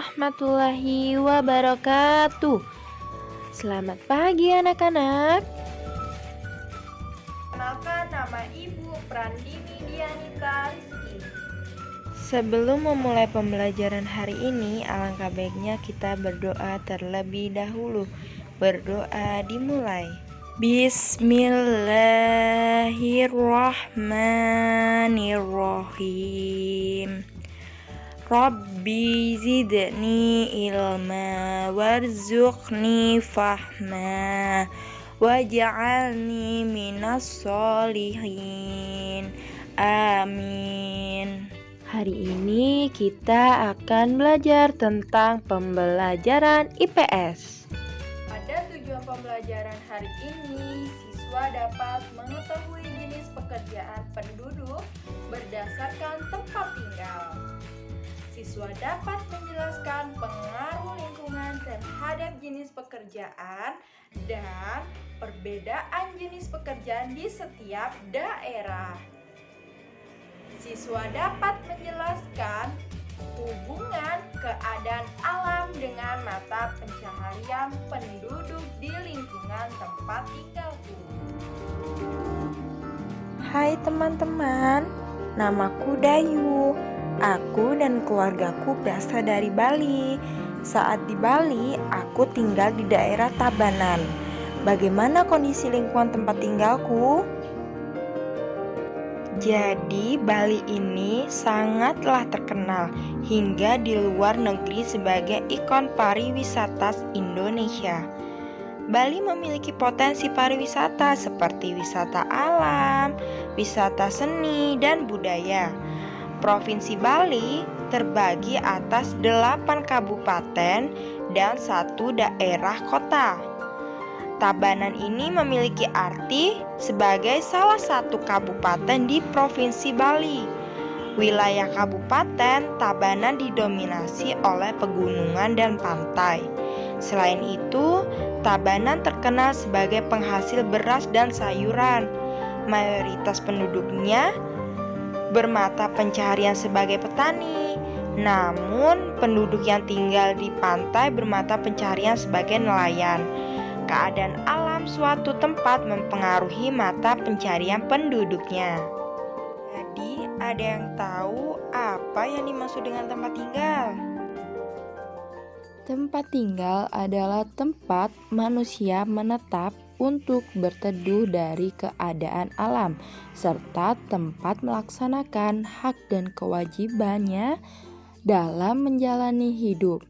warahmatullahi wabarakatuh. Selamat pagi anak-anak. Kenalkan, nama Ibu Prandini Dianita Rizky. Sebelum memulai pembelajaran hari ini, alangkah baiknya kita berdoa terlebih dahulu. Berdoa dimulai. Bismillahirrahmanirrahim. Rabbi zidni ilma warzuqni fahma waj'alni minas solihin. Amin. Hari ini kita akan belajar tentang pembelajaran IPS. Pada tujuan pembelajaran hari ini, siswa dapat mengetahui jenis pekerjaan penduduk berdasarkan tempat tinggal. Siswa dapat menjelaskan pengaruh lingkungan terhadap jenis pekerjaan dan perbedaan jenis pekerjaan di setiap daerah. Siswa dapat menjelaskan hubungan keadaan alam dengan mata pencaharian penduduk di lingkungan tempat tinggalku. Hai teman-teman, namaku Dayu. Aku dan keluargaku berasal dari Bali. Saat di Bali, aku tinggal di daerah Tabanan. Bagaimana kondisi lingkungan tempat tinggalku? Jadi, Bali ini sangatlah terkenal hingga di luar negeri sebagai ikon pariwisata Indonesia. Bali memiliki potensi pariwisata seperti wisata alam, wisata seni, dan budaya. Provinsi Bali terbagi atas 8 kabupaten dan 1 daerah kota. Tabanan ini memiliki arti sebagai salah satu kabupaten di Provinsi Bali. Wilayah Kabupaten Tabanan didominasi oleh pegunungan dan pantai. Selain itu, Tabanan terkenal sebagai penghasil beras dan sayuran. Mayoritas penduduknya bermata pencaharian sebagai petani. Namun, penduduk yang tinggal di pantai bermata pencaharian sebagai nelayan. Keadaan alam suatu tempat mempengaruhi mata pencaharian penduduknya. Jadi, ada yang tahu apa yang dimaksud dengan tempat tinggal? Tempat tinggal adalah tempat manusia menetap untuk berteduh dari keadaan alam, serta tempat melaksanakan hak dan kewajibannya dalam menjalani hidup.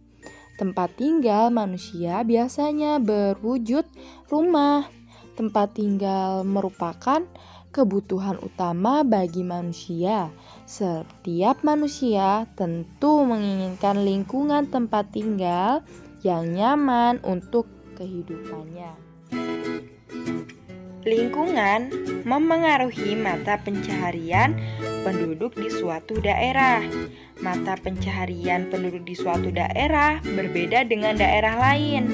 Tempat tinggal manusia biasanya berwujud rumah. Tempat tinggal merupakan kebutuhan utama bagi manusia. Setiap manusia tentu menginginkan lingkungan tempat tinggal yang nyaman untuk kehidupannya. Lingkungan memengaruhi mata pencaharian penduduk di suatu daerah. Mata pencaharian penduduk di suatu daerah berbeda dengan daerah lain.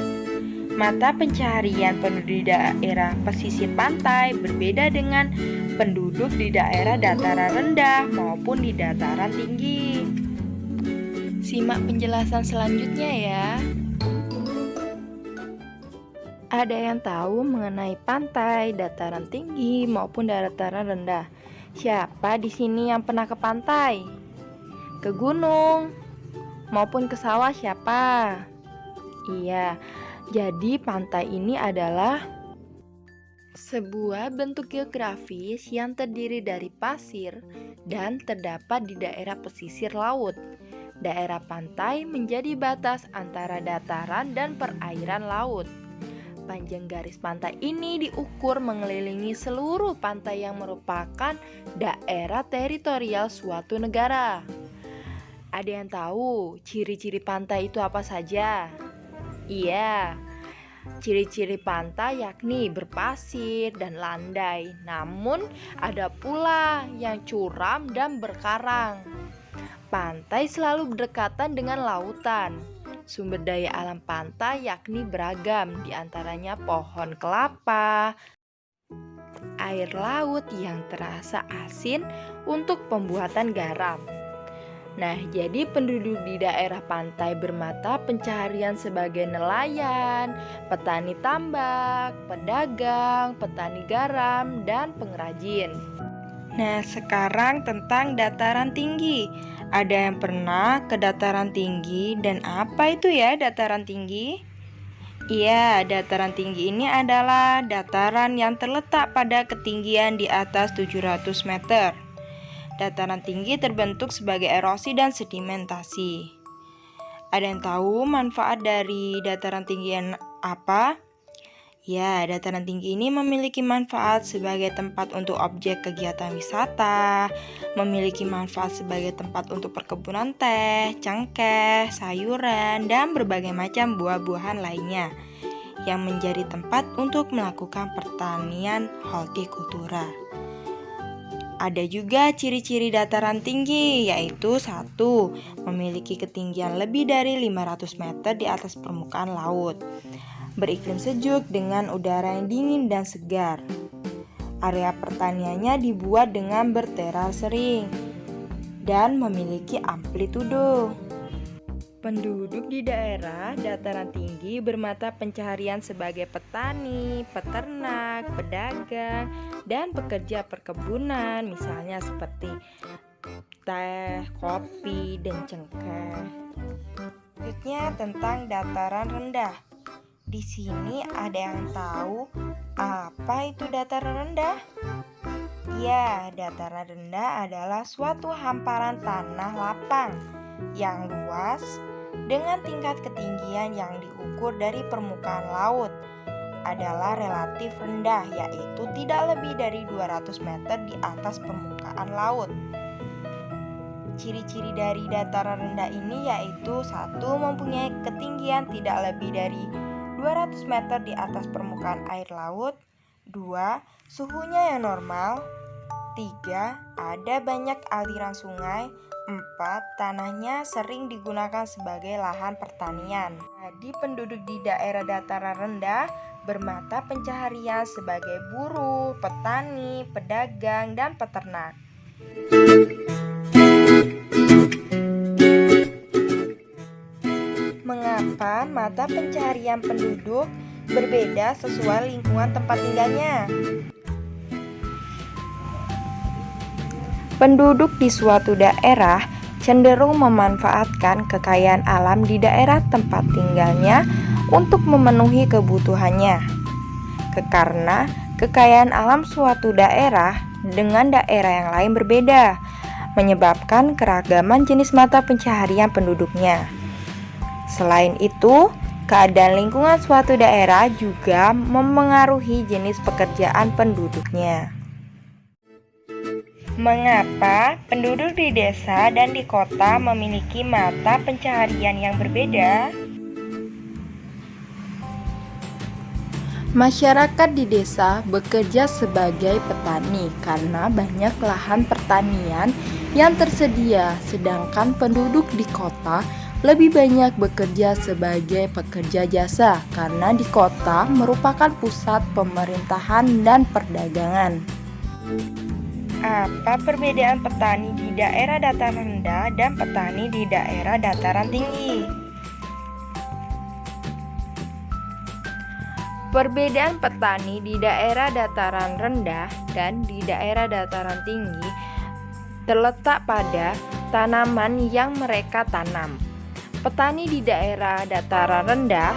Mata pencaharian penduduk di daerah pesisir pantai berbeda dengan penduduk di daerah dataran rendah maupun di dataran tinggi. Simak penjelasan selanjutnya ya. Ada yang tahu mengenai pantai, dataran tinggi maupun dataran rendah? Siapa di sini yang pernah ke pantai? Ke gunung maupun ke sawah siapa? Iya, jadi pantai ini adalah sebuah bentuk geografis yang terdiri dari pasir dan terdapat di daerah pesisir laut. Daerah pantai menjadi batas antara dataran dan perairan laut. Panjang garis pantai ini diukur mengelilingi seluruh pantai yang merupakan daerah teritorial suatu negara. Ada yang tahu ciri-ciri pantai itu apa saja? Iya, ciri-ciri pantai yakni berpasir dan landai. Namun ada pula yang curam dan berkarang. Pantai selalu berdekatan dengan lautan. Sumber daya alam pantai yakni beragam, diantaranya pohon kelapa, air laut yang terasa asin untuk pembuatan garam, Nah, jadi penduduk di daerah pantai bermata pencaharian sebagai nelayan, petani tambak, pedagang, petani garam, dan pengrajin. Nah, sekarang tentang dataran tinggi. Ada yang pernah ke dataran tinggi dan apa itu ya dataran tinggi? Iya, dataran tinggi ini adalah dataran yang terletak pada ketinggian di atas 700 meter. Dataran tinggi terbentuk sebagai erosi dan sedimentasi. Ada yang tahu manfaat dari dataran tinggi apa? Ya, dataran tinggi ini memiliki manfaat sebagai tempat untuk objek kegiatan wisata, memiliki manfaat sebagai tempat untuk perkebunan teh, cengkeh, sayuran, dan berbagai macam buah-buahan lainnya yang menjadi tempat untuk melakukan pertanian hortikultura. Ada juga ciri-ciri dataran tinggi, yaitu 1. Memiliki ketinggian lebih dari 500 meter di atas permukaan laut. Beriklim sejuk dengan udara yang dingin dan segar. Area pertaniannya dibuat dengan berteras sering dan memiliki amplitudo. Penduduk di daerah dataran tinggi bermata pencaharian sebagai petani, peternak, pedagang, dan pekerja perkebunan, misalnya seperti teh, kopi, dan cengkeh. Selanjutnya tentang dataran rendah. Di sini ada yang tahu apa itu dataran rendah? Ya, dataran rendah adalah suatu hamparan tanah lapang yang luas dengan tingkat ketinggian yang diukur dari permukaan laut adalah relatif rendah, yaitu tidak lebih dari 200 meter di atas permukaan laut. Ciri-ciri dari dataran rendah ini yaitu 1. Mempunyai ketinggian tidak lebih dari 200 meter di atas permukaan air laut. 2. Suhunya yang normal. 3. Ada banyak aliran sungai. 4. Tanahnya sering digunakan sebagai lahan pertanian. Jadi penduduk di daerah dataran rendah bermata pencaharian sebagai buruh, petani, pedagang, dan peternak. Mengapa mata pencaharian penduduk berbeda sesuai lingkungan tempat tinggalnya? Penduduk di suatu daerah cenderung memanfaatkan kekayaan alam di daerah tempat tinggalnya untuk memenuhi kebutuhannya. Karena kekayaan alam suatu daerah dengan daerah yang lain berbeda, menyebabkan keragaman jenis mata pencaharian penduduknya. Selain itu, keadaan lingkungan suatu daerah juga memengaruhi jenis pekerjaan penduduknya. Mengapa penduduk di desa dan di kota memiliki mata pencaharian yang berbeda? Masyarakat di desa bekerja sebagai petani karena banyak lahan pertanian yang tersedia, sedangkan penduduk di kota lebih banyak bekerja sebagai pekerja jasa karena di kota merupakan pusat pemerintahan dan perdagangan. Apa perbedaan petani di daerah dataran rendah dan petani di daerah dataran tinggi? Perbedaan petani di daerah dataran rendah dan di daerah dataran tinggi terletak pada tanaman yang mereka tanam. Petani di daerah dataran rendah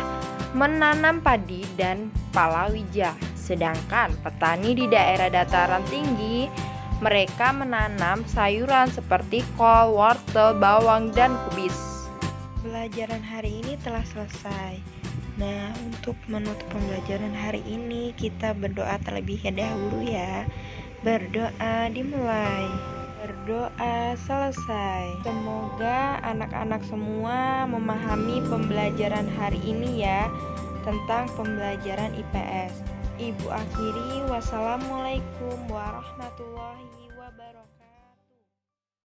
menanam padi dan palawija, sedangkan petani di daerah dataran tinggi mereka menanam sayuran seperti kol, wortel, bawang, dan kubis. Pembelajaran hari ini telah selesai. Nah, untuk menutup pembelajaran hari ini, kita berdoa terlebih dahulu ya. Berdoa dimulai. Berdoa selesai. Semoga anak-anak semua memahami pembelajaran hari ini ya, tentang pembelajaran IPS. Ibu akhiri, wassalamualaikum warahmatullahi wabarakatuh.